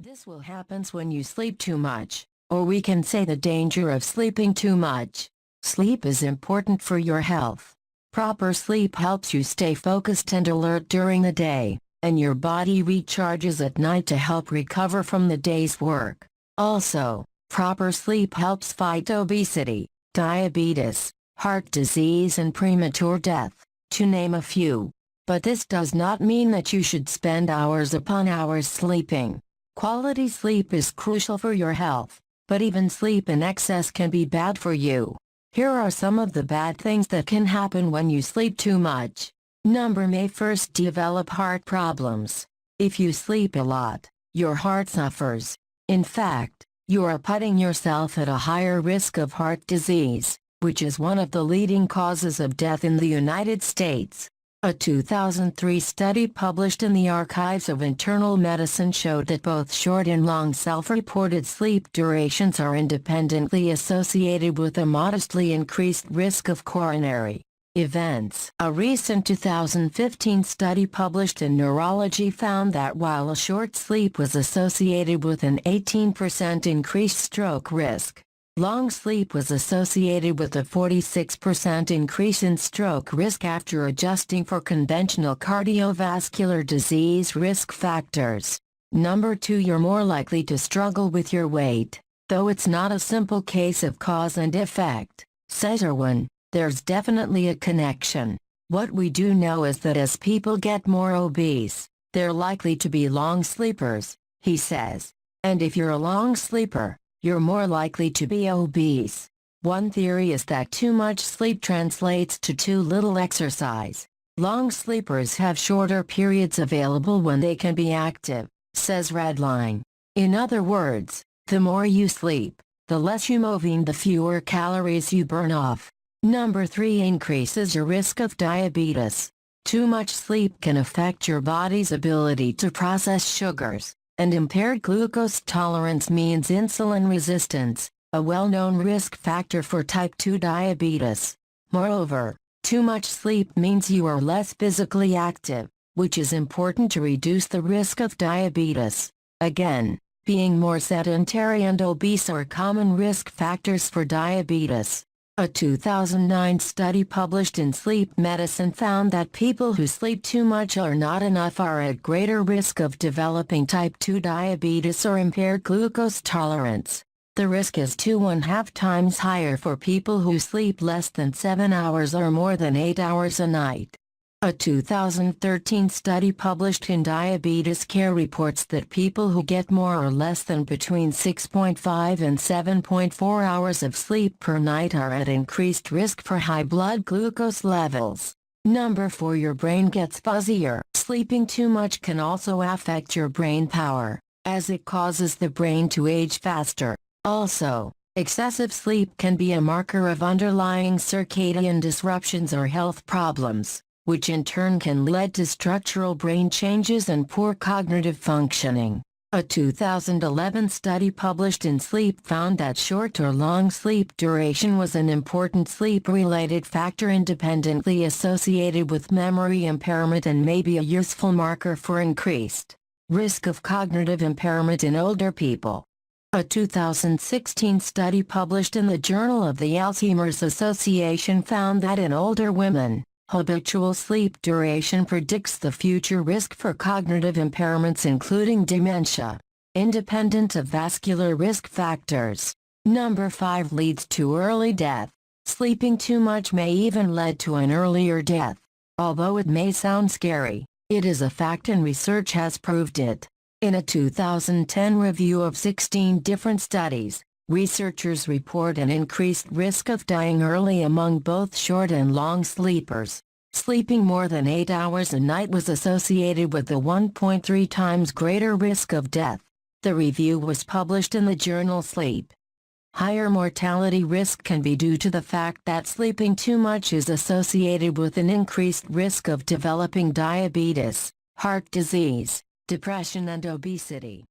This will happen when you sleep too much, or we can say the danger of sleeping too much. Sleep is important for your health. Proper sleep helps you stay focused and alert during the day, and your body recharges at night to help recover from the day's work. Also, proper sleep helps fight obesity, diabetes, heart disease and premature death, to name a few. But this does not mean that you should spend hours upon hours sleeping. Quality sleep is crucial for your health, but even sleep in excess can be bad for you. Here are some of the bad things that can happen when you sleep too much. May first develop heart problems. If you sleep a lot, your heart suffers. In fact, you are putting yourself at a higher risk of heart disease, which is one of the leading causes of death in the United States. A 2003 study published in the Archives of Internal Medicine showed that both short and long self-reported sleep durations are independently associated with a modestly increased risk of coronary events. A recent 2015 study published in Neurology found that while a short sleep was associated with an 18% increased stroke risk, long sleep was associated with a 46% increase in stroke risk after adjusting for conventional cardiovascular disease risk factors. 2. You're more likely to struggle with your weight. Though it's not a simple case of cause and effect, says Erwin, there's definitely a connection. What we do know is that as people get more obese, they're likely to be long sleepers, he says. And if you're a long sleeper, you're more likely to be obese. One theory is that too much sleep translates to too little exercise. Long sleepers have shorter periods available when they can be active, says Redline. In other words, the more you sleep, the less you move and the fewer calories you burn off. 3. Increases your risk of diabetes. Too much sleep can affect your body's ability to process sugars, and impaired glucose tolerance means insulin resistance, a well-known risk factor for type 2 diabetes. Moreover, too much sleep means you are less physically active, which is important to reduce the risk of diabetes. Again, being more sedentary and obese are common risk factors for diabetes. A 2009 study published in Sleep Medicine found that people who sleep too much or not enough are at greater risk of developing type 2 diabetes or impaired glucose tolerance. The risk is 2.5 times higher for people who sleep less than 7 hours or more than 8 hours a night. A 2013 study published in Diabetes Care reports that people who get more or less than between 6.5 and 7.4 hours of sleep per night are at increased risk for high blood glucose levels. 4. Your brain gets fuzzier. Sleeping too much can also affect your brain power, as it causes the brain to age faster. Also, excessive sleep can be a marker of underlying circadian disruptions or health problems, which in turn can lead to structural brain changes and poor cognitive functioning. A 2011 study published in Sleep found that short or long sleep duration was an important sleep-related factor independently associated with memory impairment and may be a useful marker for increased risk of cognitive impairment in older people. A 2016 study published in the Journal of the Alzheimer's Association found that in older women, habitual sleep duration predicts the future risk for cognitive impairments including dementia, independent of vascular risk factors. 5. Leads to early death. Sleeping too much may even lead to an earlier death. Although it may sound scary, it is a fact and research has proved it. In a 2010 review of 16 different studies, researchers report an increased risk of dying early among both short and long sleepers. Sleeping more than 8 hours a night was associated with a 1.3 times greater risk of death. The review was published in the journal Sleep. Higher mortality risk can be due to the fact that sleeping too much is associated with an increased risk of developing diabetes, heart disease, depression and obesity.